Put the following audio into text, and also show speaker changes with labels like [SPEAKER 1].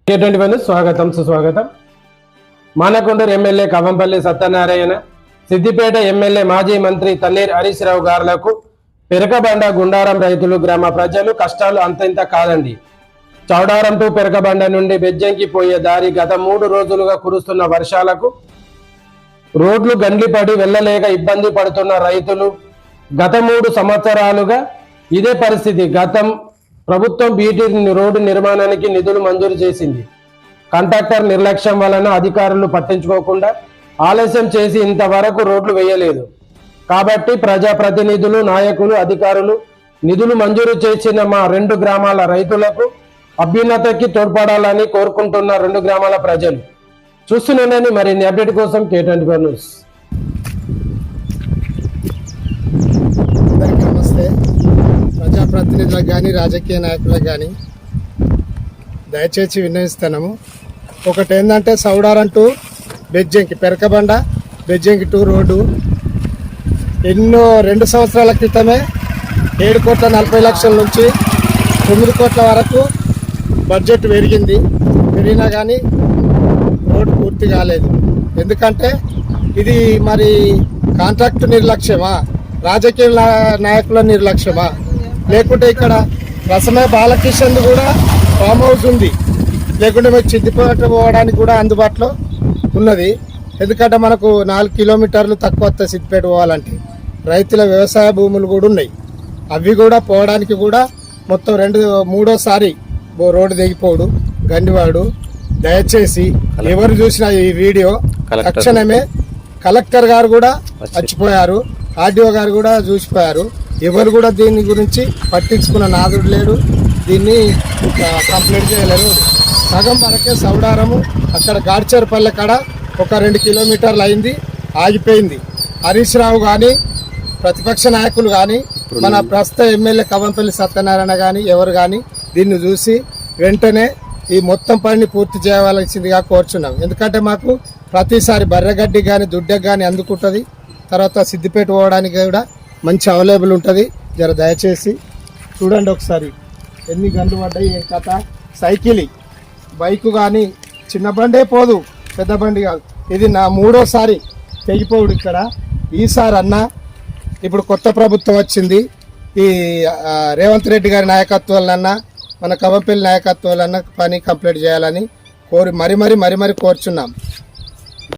[SPEAKER 1] K21 స్వాగతం సుస్వాగతం. Manakondur MLA Kavampalli Satyanarayana, Siddipet MLA మాజీ మంత్రి తన్నీర్ హరీష్ రావు గారులకు పెరకబండ గుండారం రైతులు గ్రామ ప్రజలు కష్టాలు అంతంత కాదండి. చౌడారం టు పెరకబండ నుండి బెజ్జంకి పోయే దారి గత 3 రోజులుగా కురుస్తున్న వర్షాలకు రోడ్లు గండ్లిపడి వెళ్ళలేక ఇబ్బంది పడుతున్న రైతులు గత 3 సంవత్సరాలుగా ఇదే పరిస్థితి. ప్రభుత్వం బీటీ రోడ్డు నిర్మాణానికి నిధులు మంజూరు చేసింది. కాంట్రాక్టర్ నిర్లక్ష్యం వలన అధికారులు పట్టించుకోకుండా ఆలస్యం చేసి ఇంతవరకు రోడ్లు వేయలేదు. కాబట్టి ప్రజాప్రతినిధులు, నాయకులు, అధికారులు నిధులు మంజూరు చేసిన మా 2 గ్రామాల రైతులకు అభ్యున్నతికి తోడ్పడాలని కోరుకుంటున్న 2 గ్రామాల ప్రజలు. చూస్తున్నానని మరిన్ని అప్డేట్ కోసం K24 న్యూస్.
[SPEAKER 2] నమస్తే. ప్రజాప్రతినిధులకు కానీ రాజకీయ నాయకులకు కానీ దయచేసి విన్నవిస్తున్నాము. ఒకటి ఏంటంటే Chowdaram to Bejjanki, Perakabanda Bejjanki to road ఎన్నో 2 సంవత్సరాల క్రితమే 7,40,00,000 నుంచి 9 కోట్ల వరకు బడ్జెట్ పెరిగినా కానీ రోడ్డు పూర్తి కాలేదు. ఎందుకంటే ఇది మరి కాంట్రాక్ట్ నిర్లక్ష్యమా, రాజకీయ నాయకుల నిర్లక్ష్యమా, లేకుంటే ఇక్కడ రసమే బాలకిషన్ కూడా ఫామ్ హౌస్ ఉంది, లేకుంటే మీకు సిద్దిపేట పోవడానికి కూడా అందుబాటులో ఉన్నది. ఎందుకంటే మనకు 4 కిలోమీటర్లు తక్కువ వస్తే సిద్దిపేట పోవాలంటే రైతుల వ్యవసాయ భూములు కూడా ఉన్నాయి. అవి కూడా పోవడానికి కూడా మొత్తం 3వ రోడ్డు దిగిపోడు గండివాడు. దయచేసి ఎవరు చూసినా ఈ వీడియో తక్షణమే కలెక్టర్ గారు కూడా చచ్చిపోయారు, ఆర్డీఓ గారు కూడా చూసిపోయారు. ఎవరు కూడా దీని గురించి పట్టించుకున్న నాదుడు లేడు, దీన్ని కంప్లీట్ చేయలేరు. సగం వరకే చౌడారము అక్కడ గాడ్చేరుపల్లె కాడ ఒక 2 కిలోమీటర్లు అయింది, ఆగిపోయింది. హరీష్ రావు కానీ ప్రతిపక్ష నాయకులు కానీ మన ప్రస్తుత ఎమ్మెల్యే కవంపల్లి సత్యనారాయణ కానీ ఎవరు కానీ దీన్ని చూసి వెంటనే ఈ మొత్తం పనిని పూర్తి చేయవలసిందిగా కోరుచున్నాం. ఎందుకంటే మాకు ప్రతిసారి బర్రెగడ్డి కానీ దుడ్డకి కానీ అందుకుంటుంది, తర్వాత సిద్దిపేట పోవడానికి కూడా మంచి అవైలబుల్ ఉంటుంది. జర దయచేసి చూడండి ఒకసారి ఎన్ని గంటలు పడ్డాయి, ఏ కథ. సైకిల్ బైకు కానీ చిన్న బండే పోదు, పెద్ద బండి కాదు. ఇది నా 3వసారి తెగిపోవుడు ఇక్కడ. ఈసారి అన్న ఇప్పుడు కొత్త ప్రభుత్వం వచ్చింది, ఈ రేవంత్ రెడ్డి గారి నాయకత్వాలన్నా మన కవంపల్లి నాయకత్వాలన్నా పని కంప్లీట్ చేయాలని మరీ కోరుచున్నాం.